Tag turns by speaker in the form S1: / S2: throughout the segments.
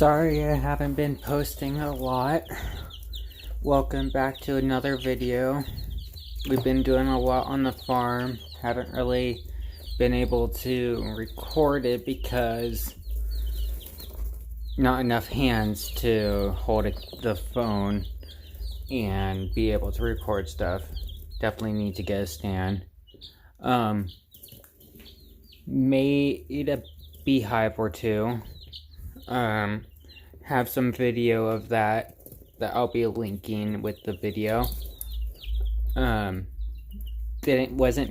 S1: Sorry I haven't been posting a lot. Welcome back to another video. We've been doing a lot on the farm. Haven't really been able to record it because not enough hands to hold the phone and be able to record stuff. Definitely need to get a stand. Made a beehive or two. Have some video of that I'll be linking with the video. Wasn't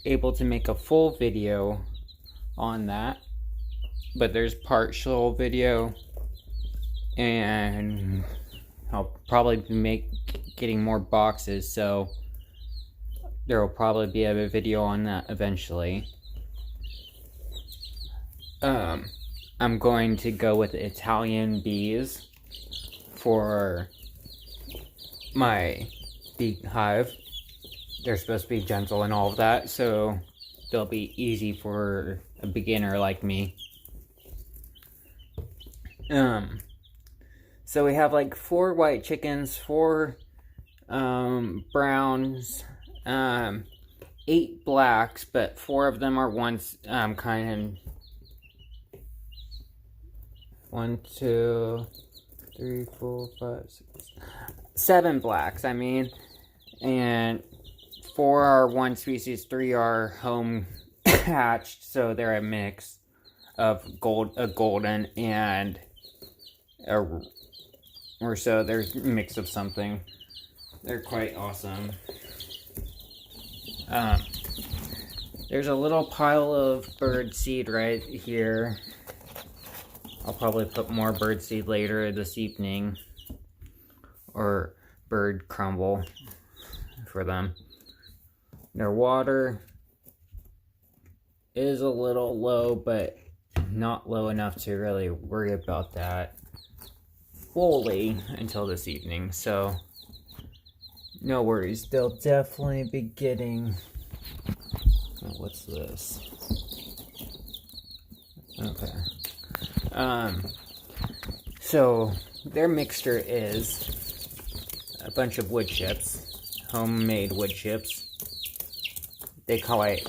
S1: able to make a full video on that, but there's partial video, and I'll probably be getting more boxes, so there will probably be a video on that eventually. I'm going to go with Italian bees for my beehive. They're supposed to be gentle and all of that, so they'll be easy for a beginner like me. So we have like 4 white chickens, 4 browns, 8 blacks, but 4 of them are once kind of 1, 2, 3, 4, 5, 6, 7 blacks, and 4 are one species, 3 are home hatched, so they're a mix of a golden and or so there's a mix of something. They're quite awesome. There's a little pile of bird seed right here. I'll probably put more bird seed later this evening, or bird crumble for them. Their water is a little low, but not low enough to really worry about that fully until this evening, so no worries. They'll definitely be getting... Oh, what's this? Okay. So their mixture is a bunch of wood chips, homemade wood chips. They quite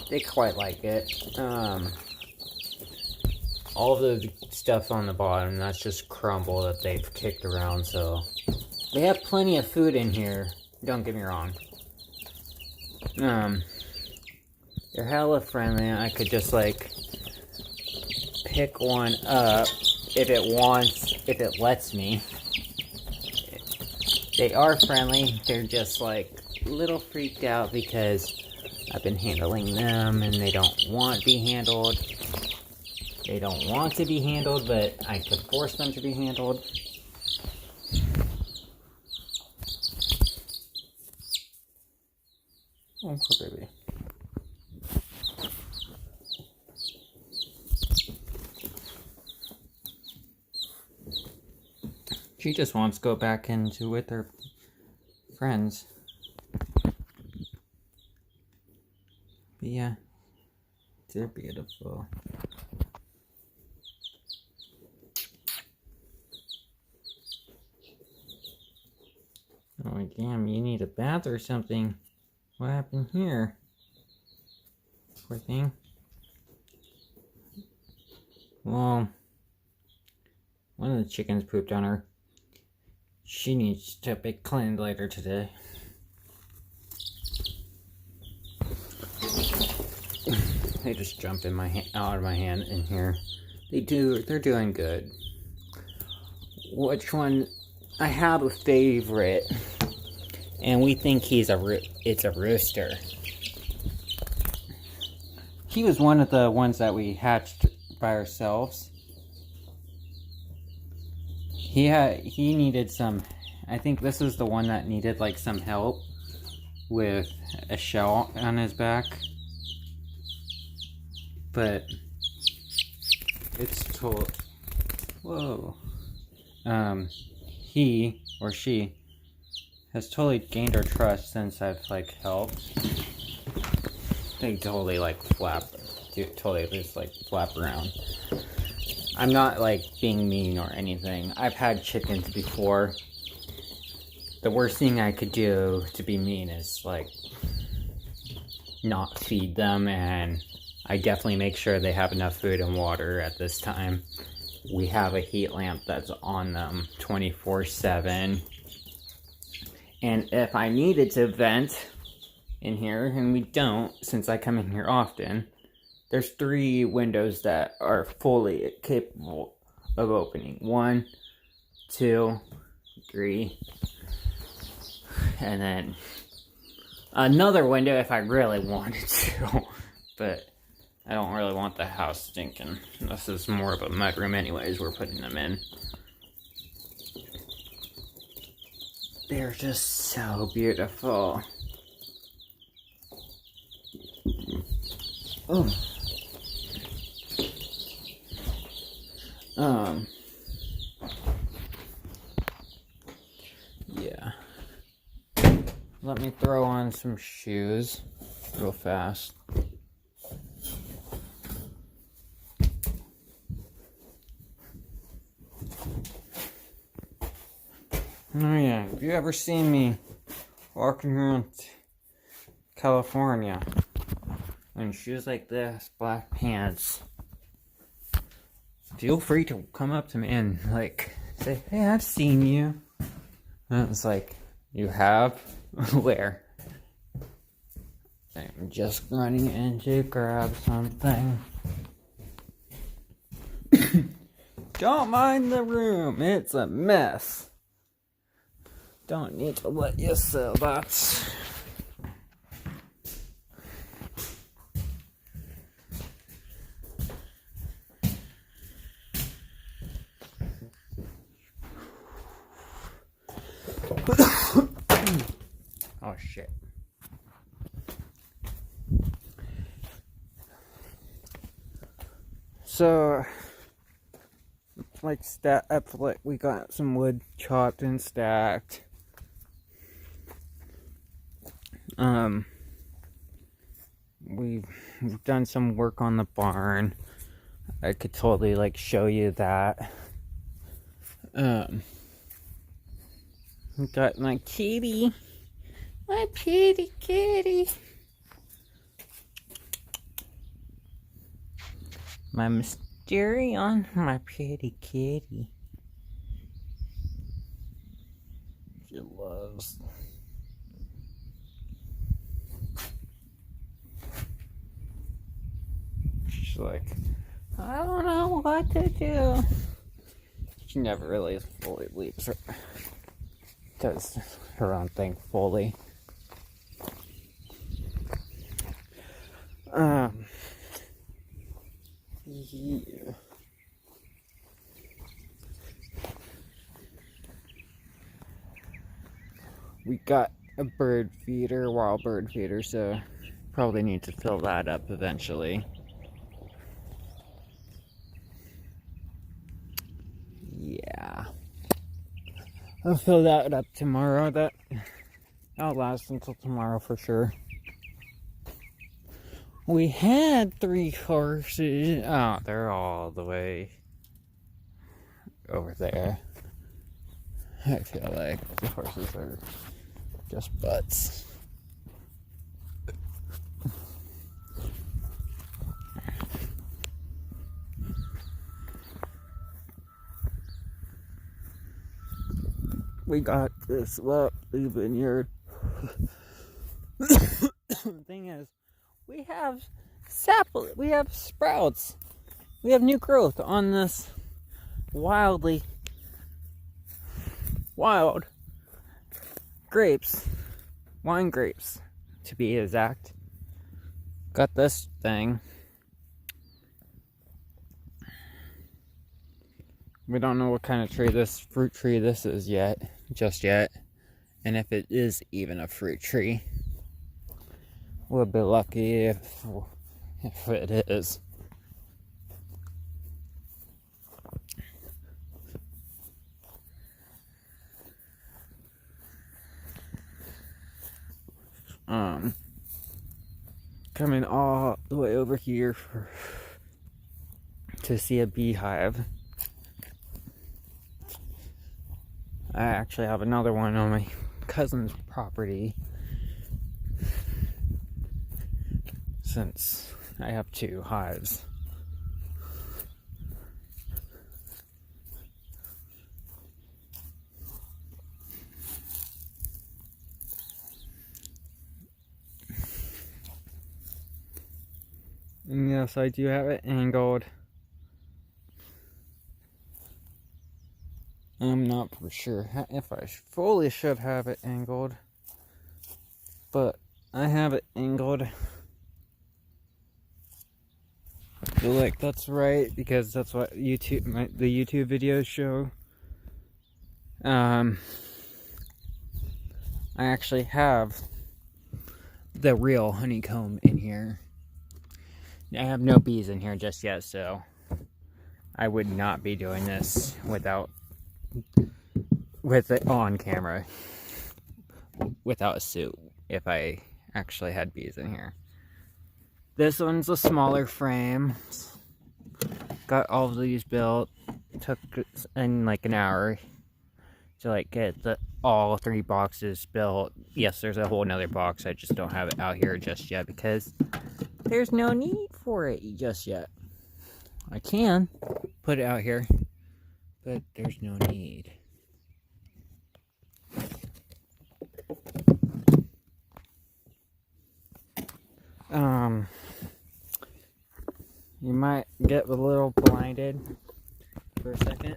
S1: like it. All of the stuff on the bottom, that's just crumble that they've kicked around, so they have plenty of food in here, don't get me wrong. They're hella friendly. I could just like pick one up if it lets me. They are friendly. They're just like a little freaked out because I've been handling them and they don't want to be handled. They don't want to be handled, but I could force them to be handled. Oh, poor baby. She just wants to go back into with her friends. But yeah, they're beautiful. Oh damn, you need a bath or something. What happened here? Poor thing. Well, one of the chickens pooped on her. She needs to be cleaned later today. They just jumped in out of my hand in here. They're doing good. Which one? I have a favorite, and we think it's a rooster. He was one of the ones that we hatched by ourselves. He needed some, I think this is the one that needed like some help with a shell on his back. But it's whoa. He or she has totally gained our trust since I've like helped. They totally like totally just like flap around. I'm not like being mean or anything. I've had chickens before. The worst thing I could do to be mean is like not feed them, and I definitely make sure they have enough food and water at this time. We have a heat lamp that's on them 24/7. And if I needed to vent in here, and we don't since I come in here often, there's 3 windows that are fully capable of opening. 1, 2, 3. And then another window if I really wanted to. But I don't really want the house stinking. This is more of a mudroom anyways, we're putting them in. They're just so beautiful. Oh. Yeah. Let me throw on some shoes real fast. Oh yeah, have you ever seen me walking around California in shoes like this, black pants? Feel free to come up to me and like say, hey, I've seen you. And it's like, you have? Where? I'm just running in to grab something. Don't mind the room, it's a mess. Don't need to let you sell that. Oh shit. So, like we got some wood chopped and stacked. We've done some work on the barn. I could totally like show you that. We got my kitty. My pretty kitty. My Mysterion, my pretty kitty. She loves. She's like, I don't know what to do. She never really fully leaves her. Does her own thing fully. Yeah. We got a bird feeder, wild bird feeder, so probably need to fill that up eventually. Yeah. I'll fill that up tomorrow. That'll last until tomorrow for sure. We had 3 horses. Oh, they're all the way over there. I feel like the horses are just butts. We got this lovely vineyard. The thing is, we have sprouts. We have new growth on this wild grapes. Wine grapes, to be exact. Got this thing. We don't know what kind of fruit tree this is just yet. And if it is even a fruit tree. We'll be lucky if it is. Coming all the way over here to see a beehive. I actually have another one on my cousin's property, since I have 2 hives. And yes, I do have it angled. I'm not for sure if I fully should have it angled, but I have it angled. I feel like that's right, because that's what the YouTube videos show. I actually have the real honeycomb in here. I have no bees in here just yet, so I would not be doing this with it on camera, without a suit, if I actually had bees in here. This one's a smaller frame. Got all of these built. Took in like an hour to like get all 3 boxes built. Yes, there's a whole nother box. I just don't have it out here just yet because there's no need for it just yet. I can put it out here, but there's no need. You might get a little blinded for a second.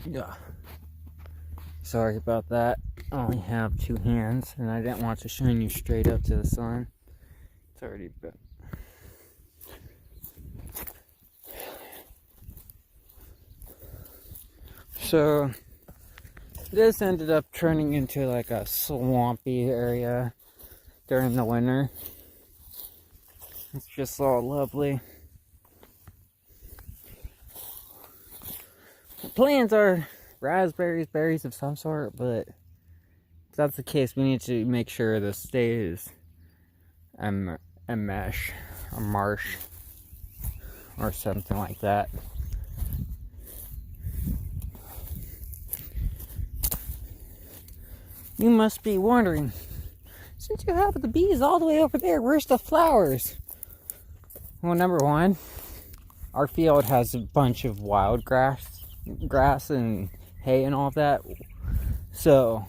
S1: Yeah. Sorry about that. I only have 2 hands, and I didn't want to shine you straight up to the sun. It's already been. So this ended up turning into like a swampy area during the winter. It's just all lovely. The plants are raspberries, berries of some sort, but if that's the case, we need to make sure this stays a marsh, or something like that. You must be wondering, since you have the bees all the way over there, where's the flowers? Well, number one, our field has a bunch of wild grass and hay and all of that, so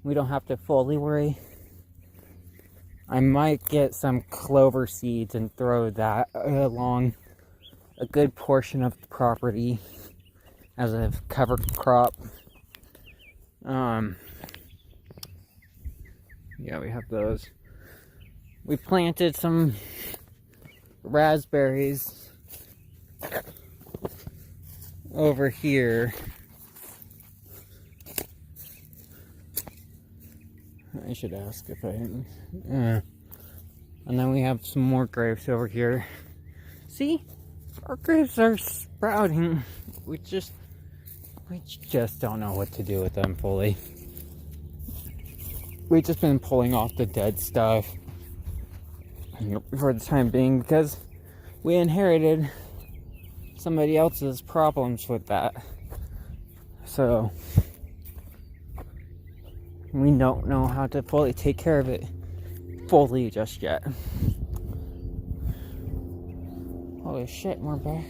S1: we don't have to fully worry. I might get some clover seeds and throw that along a good portion of the property as a cover crop. Yeah, we have those. We planted some raspberries over here. I should ask if I... and then we have some more grapes over here. See? Our grapes are sprouting. We just don't know what to do with them fully. We've just been pulling off the dead stuff for the time being because we inherited somebody else's problems with that. So we don't know how to fully take care of it fully just yet. Holy shit, more back.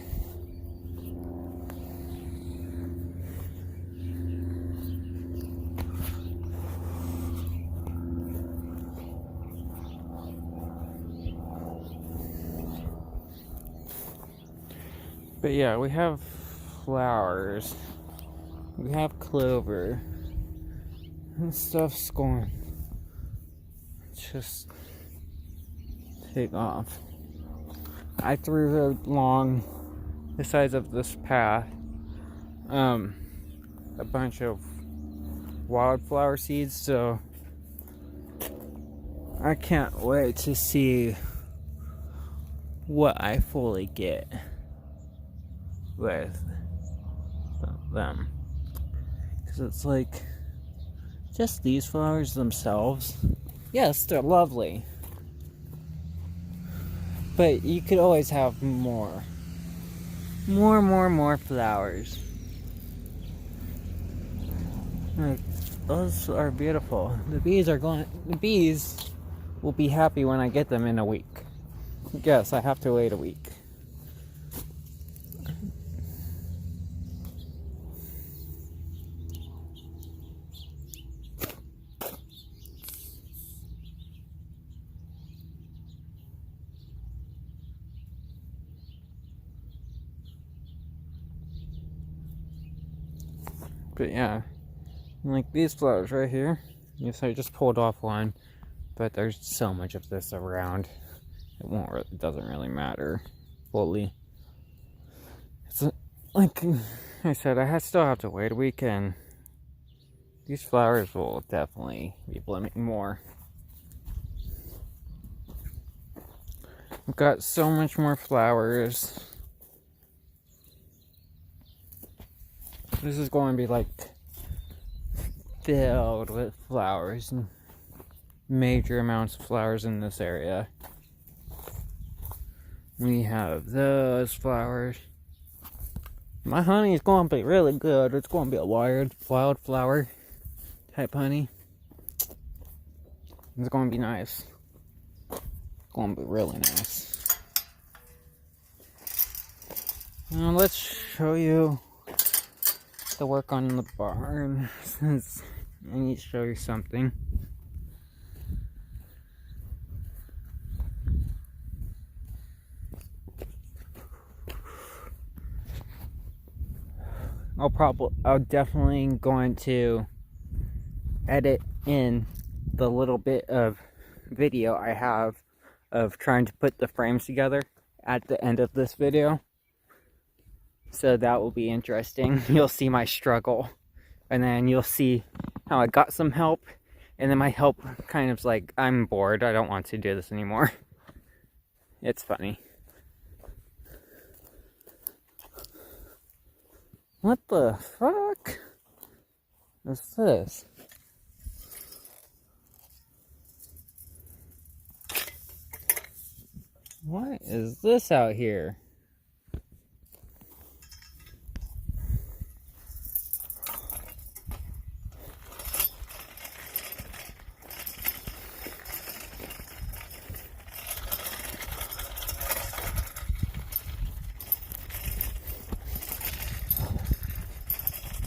S1: But yeah, we have flowers. We have clover. And stuff's going to just take off. I threw along the sides of this path a bunch of wildflower seeds, so I can't wait to see what I fully get with them, because it's just these flowers themselves, yes, they're lovely. But you could always have more. More flowers. Like, those are beautiful. The bees will be happy when I get them in a week. Yes, I have to wait a week. But yeah, like these flowers right here. Yes, I just pulled off one, but there's so much of this around. It doesn't really matter fully. It's like I said, still have to wait a week, and these flowers will definitely be blooming more. I've got so much more flowers. This is going to be like filled with flowers, and major amounts of flowers in this area. We have those flowers. My honey is going to be really good. It's going to be a wildflower type honey. It's going to be nice. It's going to be really nice. Now let's show you the work on the barn, since I need to show you something. I'll definitely going to edit in the little bit of video I have of trying to put the frames together at the end of this video. So that will be interesting. You'll see my struggle, and then you'll see how I got some help, and then my help kind of like, I'm bored, I don't want to do this anymore. It's funny. What the fuck is this? What is this out here?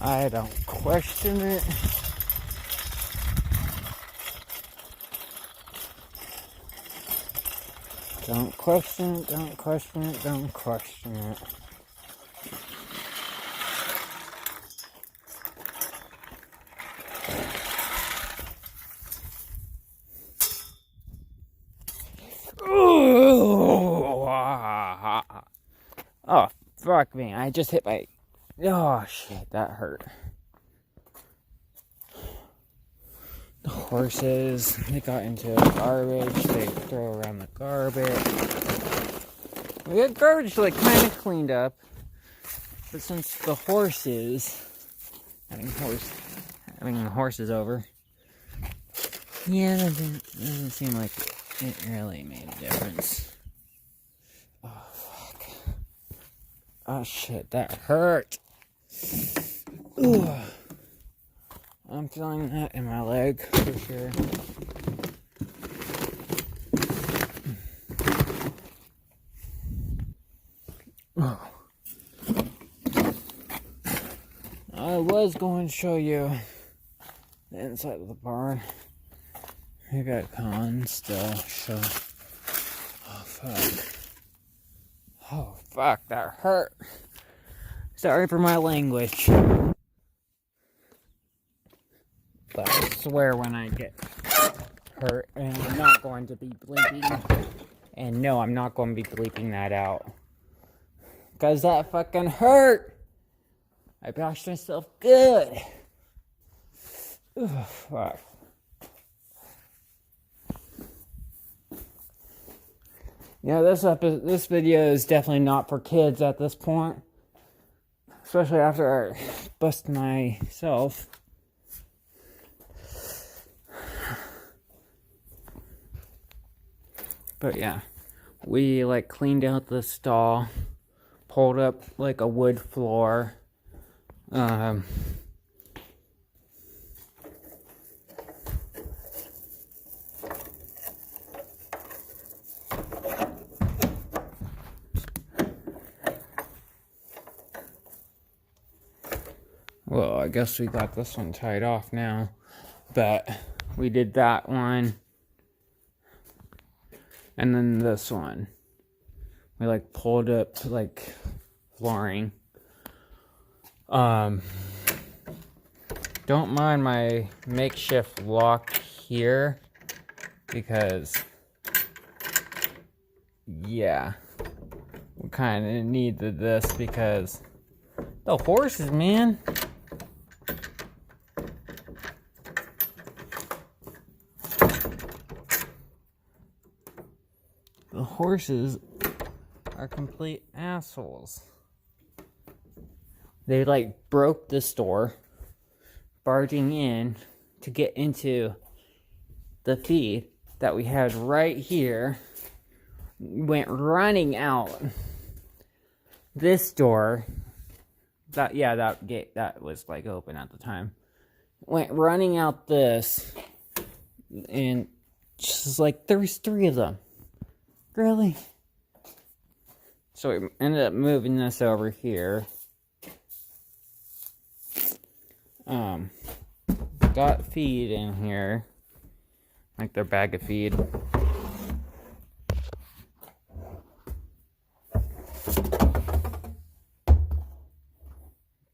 S1: I don't question it. Don't question it, don't question it, don't question it. Oh, fuck me. I just hit my... Oh, shit, that hurt. The horses, they got into garbage. They throw around the garbage. We got garbage, like, kind of cleaned up. But since the horses... Having the horses over... Yeah, that doesn't seem like it really made a difference. Oh, fuck. Oh, shit, that hurt. Ooh. I'm feeling that in my leg, for sure. Oh. I was going to show you the inside of the barn. I got cons still, so... Oh, fuck. Oh, fuck, that hurt. Sorry for my language. But I swear when I get hurt, and I'm not going to be bleeping. And no, I'm not going to be bleeping that out. Because that fucking hurt! I bashed myself good. Ugh, fuck. Yeah, this video is definitely not for kids at this point. Especially after I bust myself. But yeah, we like cleaned out the stall, pulled up like a wood floor. Well, I guess we got this one tied off now, but we did that one, and then this one. We like pulled up like flooring. Don't mind my makeshift lock here because, yeah, we kind of needed this because the horses, man. The horses are complete assholes. They like broke the store, barging in to get into the feed that we had right here. Went running out this door. That gate that was like open at the time. Went running out this, and just like there was 3 of them. Really? So we ended up moving this over here. Got feed in here. Like their bag of feed.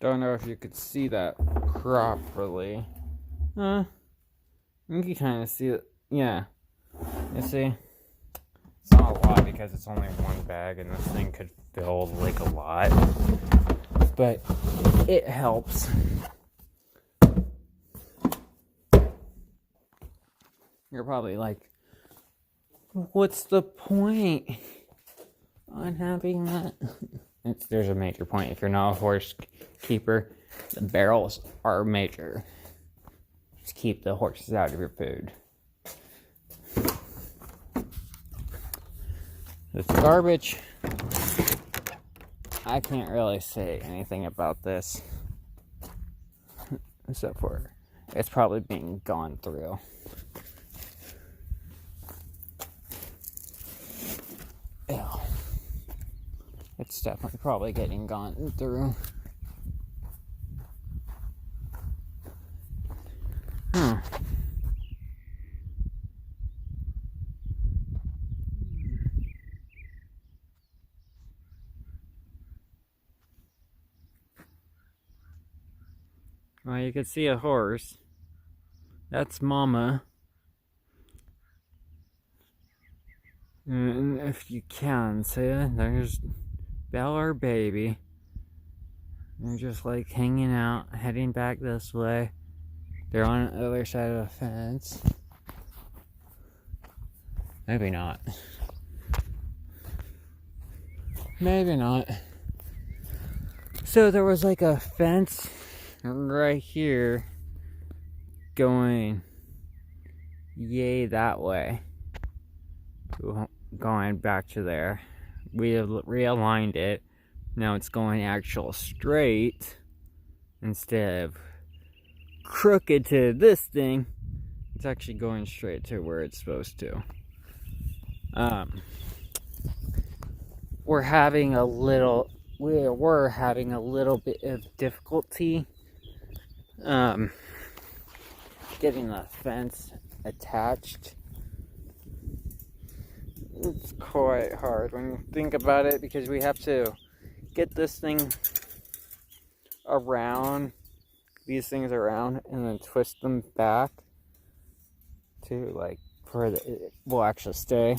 S1: Don't know if you could see that properly. You can kind of see it. Yeah. You see? It's not a lot because it's only one bag and this thing could fill like a lot. But it helps. You're probably like, what's the point on having that? There's a major point. If you're not a horse keeper, the barrels are major. Just keep the horses out of your food. This garbage, I can't really say anything about this. Except for it's probably being gone through. Ew. It's definitely probably getting gone through. Well, you can see a horse. That's Mama. And if you can see it, there's Belle, our baby. They're just like hanging out, heading back this way. They're on the other side of the fence. Maybe not. Maybe not. So there was like a fence right here going yay that way. Going back to there. We have realigned it. Now it's going actual straight instead of crooked to this thing. It's actually going straight to where it's supposed to. We're having a little bit of difficulty getting the fence attached. It's quite hard when you think about it because we have to get this thing around, these things around, and then twist them back to like for it will actually stay.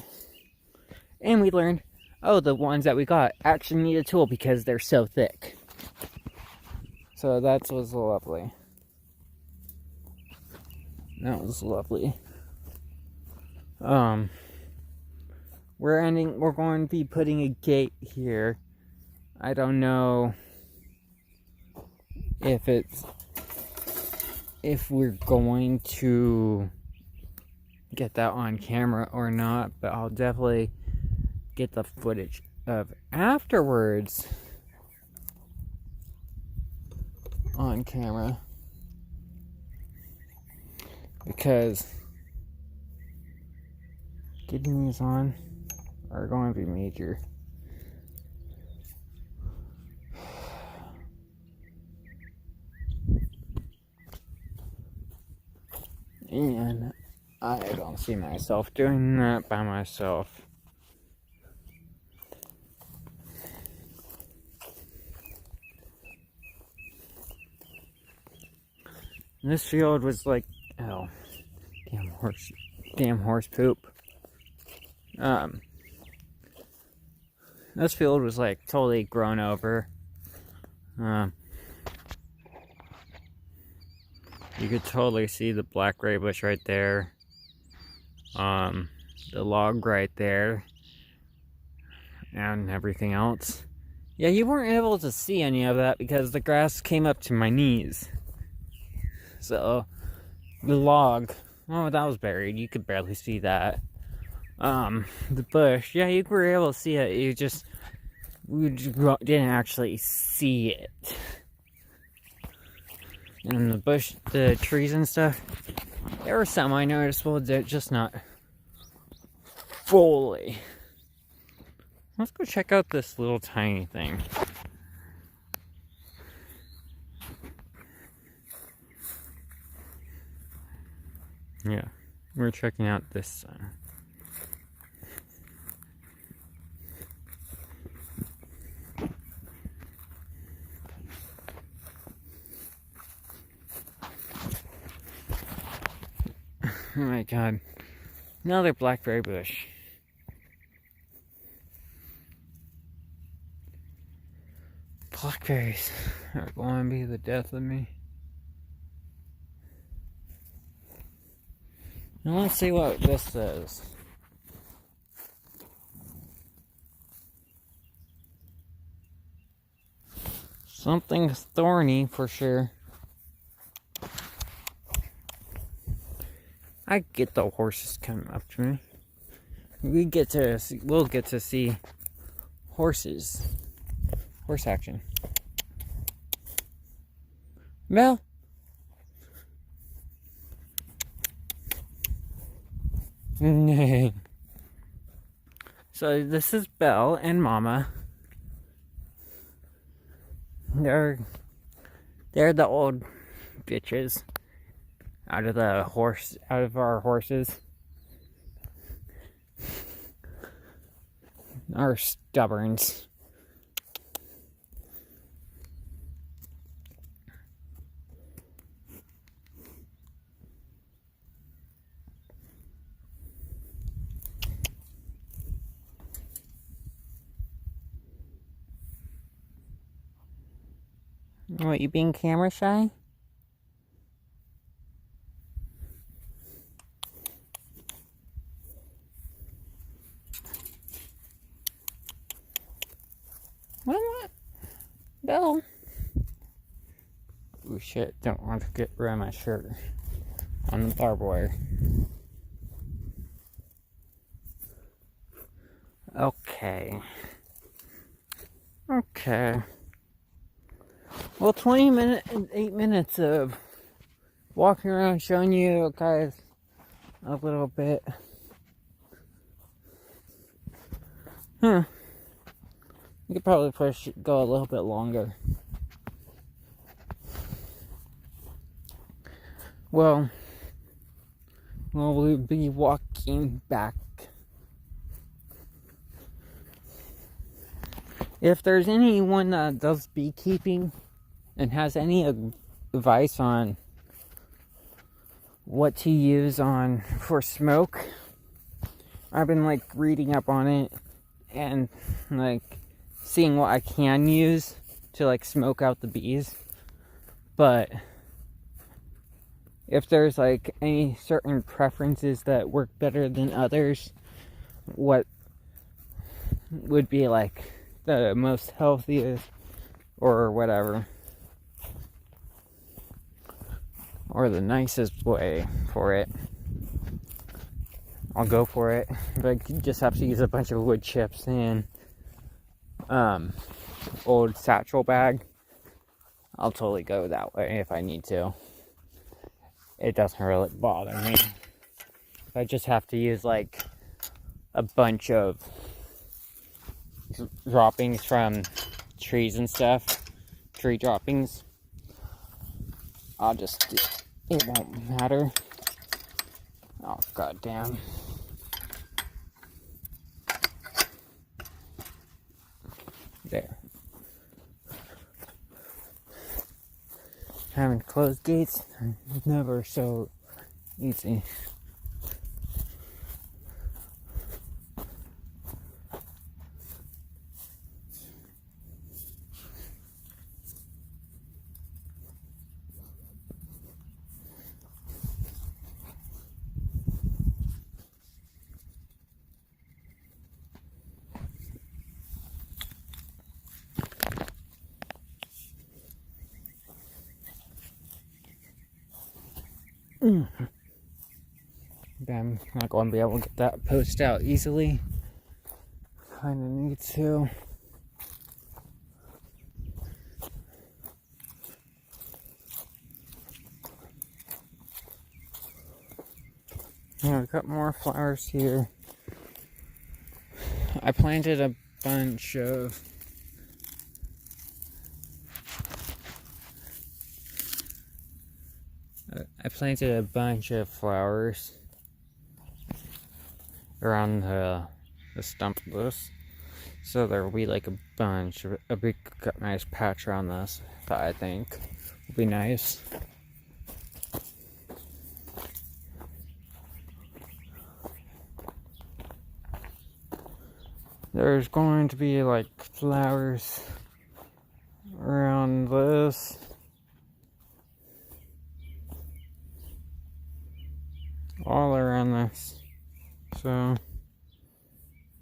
S1: And we learned, oh, the ones that we got actually need a tool because they're so thick. So that was lovely. That was lovely. We're going to be putting a gate here. I don't know if we're going to get that on camera or not, but I'll definitely get the footage of afterwards on camera, because getting these on are going to be major. And I don't see myself doing that by myself. And this field was like, oh, damn horse poop. This field was like totally grown over. You could totally see the blackberry bush right there. The log right there. And everything else. Yeah, you weren't able to see any of that because the grass came up to my knees. So, the log, oh, that was buried. You could barely see that. The bush, yeah, you were able to see it. We didn't actually see it. And the bush, the trees and stuff, there were some I noticeable, they're just not fully. Let's go check out this little tiny thing. Yeah, we're checking out this one. Oh my god. Another blackberry bush. Blackberries are going to be the death of me. Now let's see what this says. Something thorny for sure. I get the horses coming up to me. We'll get to see horses. Horse action. Mel. So this is Belle and Mama. They're the old bitches out of our horses. Our stubborns. What, you being camera shy? What? Belle. Oh shit, don't want to get around my shirt on the barbed wire. Okay. Well, 8 minutes of walking around showing you guys a little bit. You could probably go a little bit longer. Well, we'll be walking back. If there's anyone that does beekeeping and has any advice on what to use for smoke, I've been reading up on it and seeing what I can use to smoke out the bees. But if there's any certain preferences that work better than others, what would be the most healthiest or whatever, or the nicest way for it, I'll go for it. If I just have to use a bunch of wood chips and old satchel bag, I'll totally go that way if I need to. It doesn't really bother me. If I just have to use like a bunch of droppings from trees and stuff, tree droppings, it won't matter. Oh, goddamn. There. Having closed gates is never so easy. But I'm not going to be able to get that post out easily. Kind of need to. Yeah, I got more flowers here. I planted a bunch of flowers around the stump of this, so there will be like a big nice patch around this that I think will be nice. There's going to be like flowers around this. All around this. So,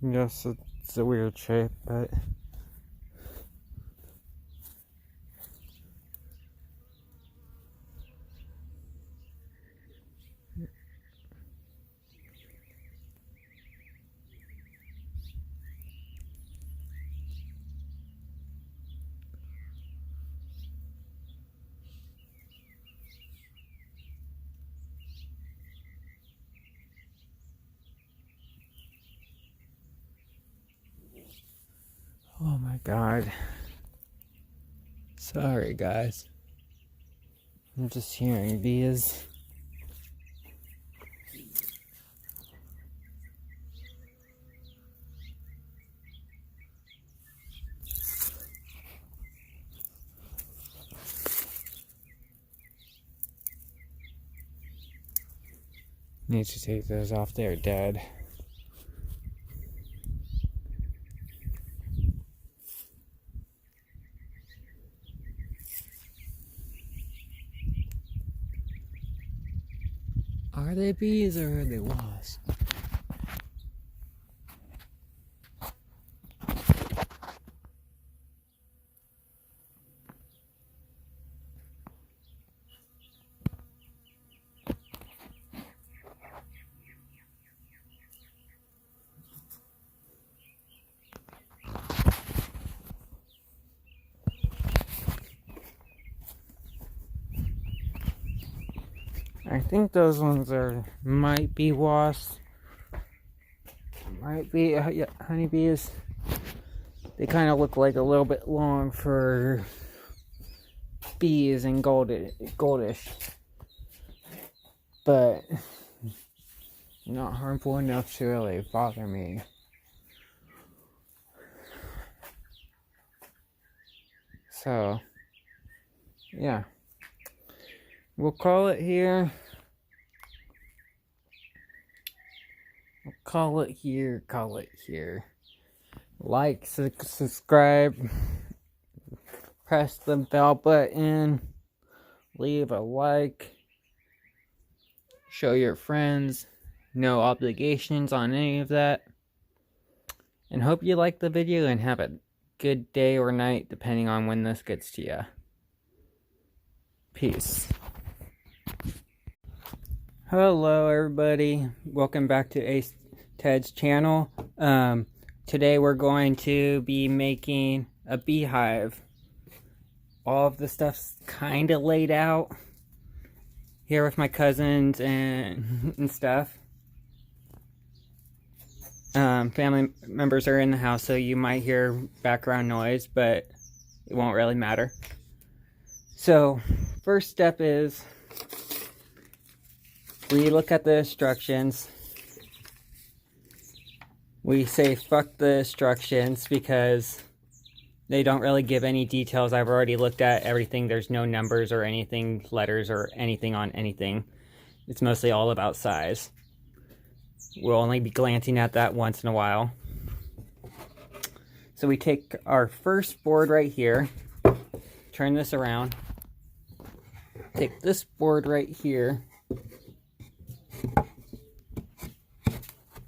S1: yes, it's a weird shape, but oh my god. Sorry, guys. I'm just hearing bees. Need to take those off. They're dead. Are they bees or are they wasps? I think those ones might be wasps. Might be honeybees. They kind of look like a little bit long for bees and goldish, but not harmful enough to really bother me. So, yeah. We'll call it here. Call it here. Like, subscribe, press the bell button, leave a like, show your friends, no obligations on any of that. And hope you like the video and have a good day or night depending on when this gets to you. Peace. Hello everybody, welcome back to Ace Ted's channel. Today we're going to be making a beehive. All of the stuff's kind of laid out here with my cousins and stuff. Family members are in the house, so you might hear background noise, but it won't really matter. So first step is we look at the instructions. We say fuck the instructions because they don't really give any details. I've already looked at everything. There's no numbers or anything, letters or anything on anything. It's mostly all about size. We'll only be glancing at that once in a while. So we take our first board right here, turn this around, take this board right here,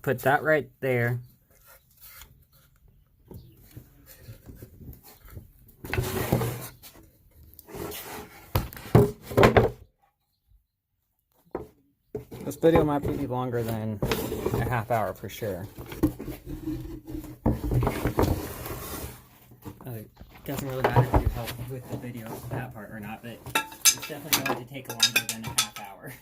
S1: put that right there. This video might be longer than a half hour for sure. It doesn't really matter if you help with the video, that part or not, but it's definitely going to take longer than a half hour.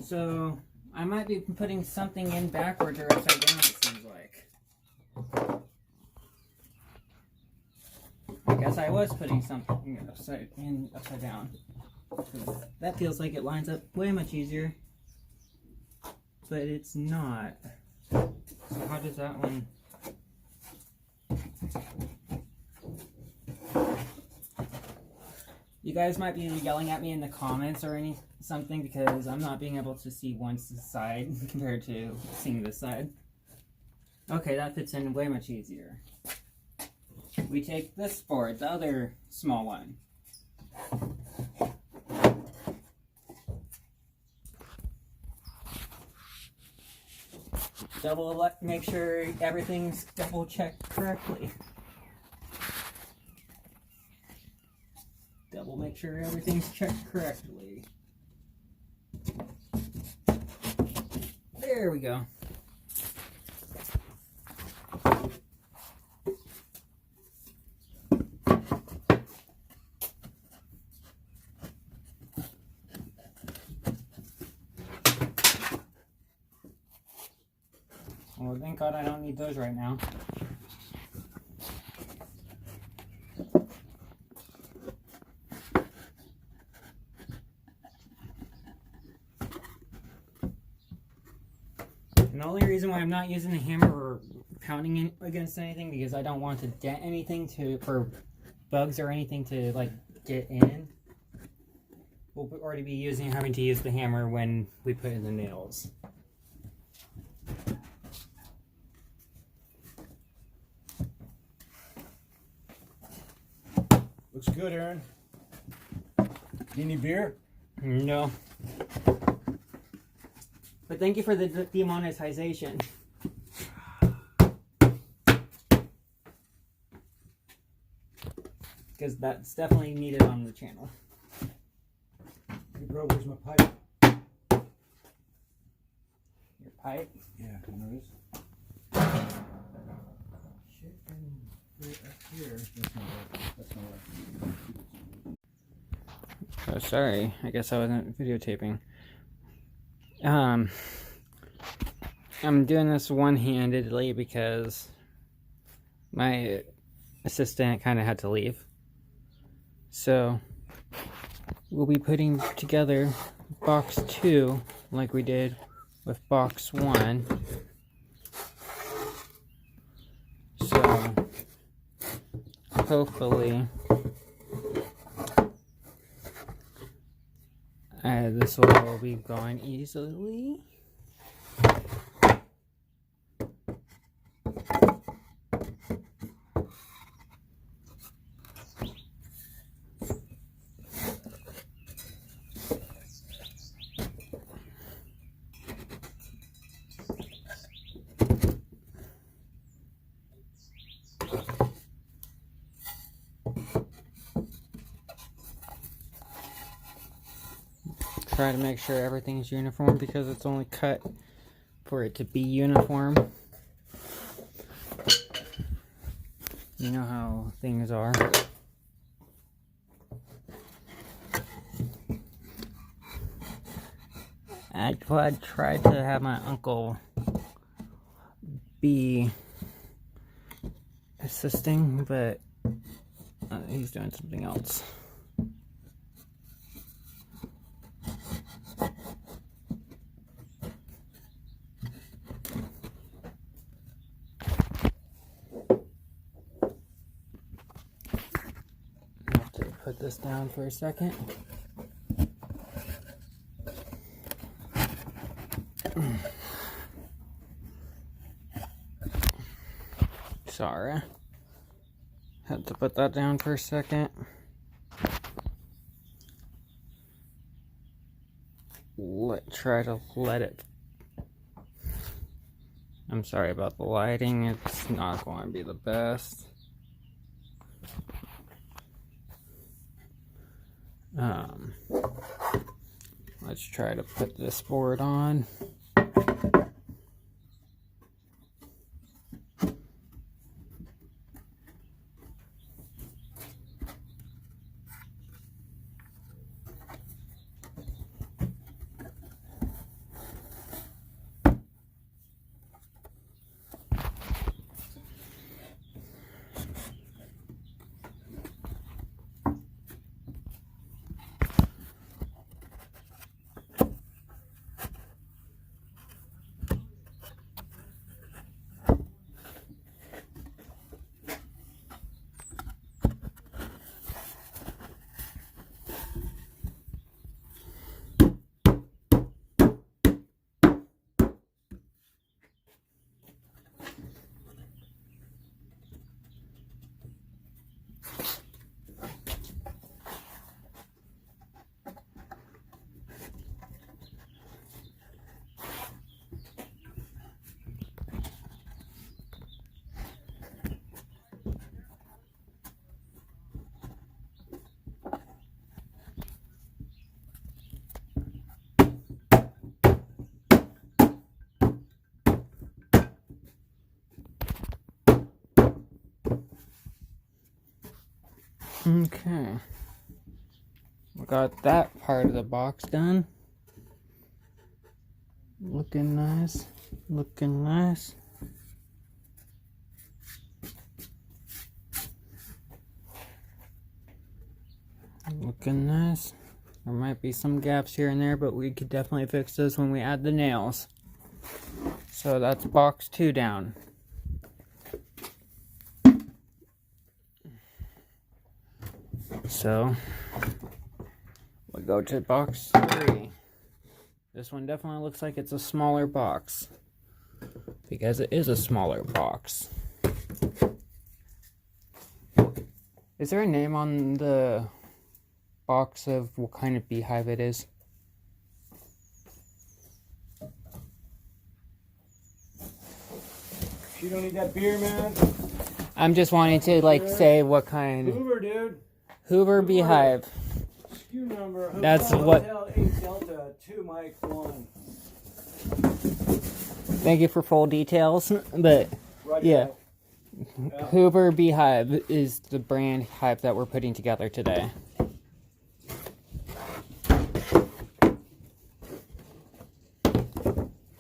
S1: So I might be putting something in backwards or upside down, it seems like. I guess I was putting something upside down. That feels like it lines up way much easier. But it's not. So how does that one... You guys might be yelling at me in the comments or something because I'm not being able to see one side compared to seeing this side. Okay, that fits in way much easier. We take this board, the other small one. Make sure everything's double checked correctly. Make sure everything's checked correctly. There we go. Well, thank God I don't need those right now. And the only reason why I'm not using the hammer or pounding it against anything because I don't want to dent anything for bugs or anything to like get in. We'll already be having to use the hammer when we put in the nails.
S2: Looks good, Aaron. Need any beer?
S1: No. But thank you for the demonetization. Because that's definitely needed on the channel.
S2: Hey bro, where's my pipe?
S1: Your pipe?
S2: Yeah, you know this? Shit, and up here. That's not right. That's not right.
S1: Oh, sorry. I guess I wasn't videotaping. I'm doing this one-handedly because my assistant kind of had to leave. So we'll be putting together box 2 like we did with box 1. So hopefully this will be going easily. try to make sure everything's uniform because it's only cut for it to be uniform. You know how things are. I tried to have my uncle be assisting, but he's doing something else. I have to put this down for a second. Sorry. Had to put that down for a second. Try to let it. I'm sorry about the lighting. It's not going to be the best. Let's try to put this board on. Okay, we got that part of the box done. Looking nice, looking nice. Looking nice. There might be some gaps here and there, but we could definitely fix those when we add the nails. So that's box 2 down. So we go to box 3. This one definitely looks like it's a smaller box because it is a smaller box. Is there a name on the box of what kind of beehive it is?
S2: You don't need that beer, man.
S1: I'm just wanting to say what kind.
S2: Hoover, dude.
S1: Hoover beehive.
S2: SKU number.
S1: That's
S2: Hotel
S1: what.
S2: 8 Delta 2 Mike 1.
S1: Thank you for full details, but
S2: Roger
S1: yeah.
S2: that.
S1: Hoover Beehive is the brand hive that we're putting together today.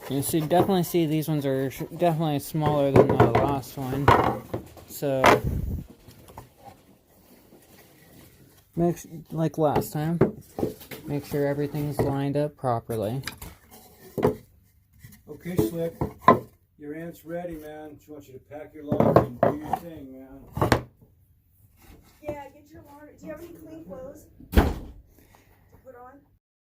S1: You definitely see these ones are definitely smaller than the last one. So, like last time, make sure everything's lined up properly.
S2: Okay, Slick. Your aunt's ready, man. She wants you to pack your laundry and do your thing, man.
S3: Yeah, get your laundry. Do you have any clean clothes to put on?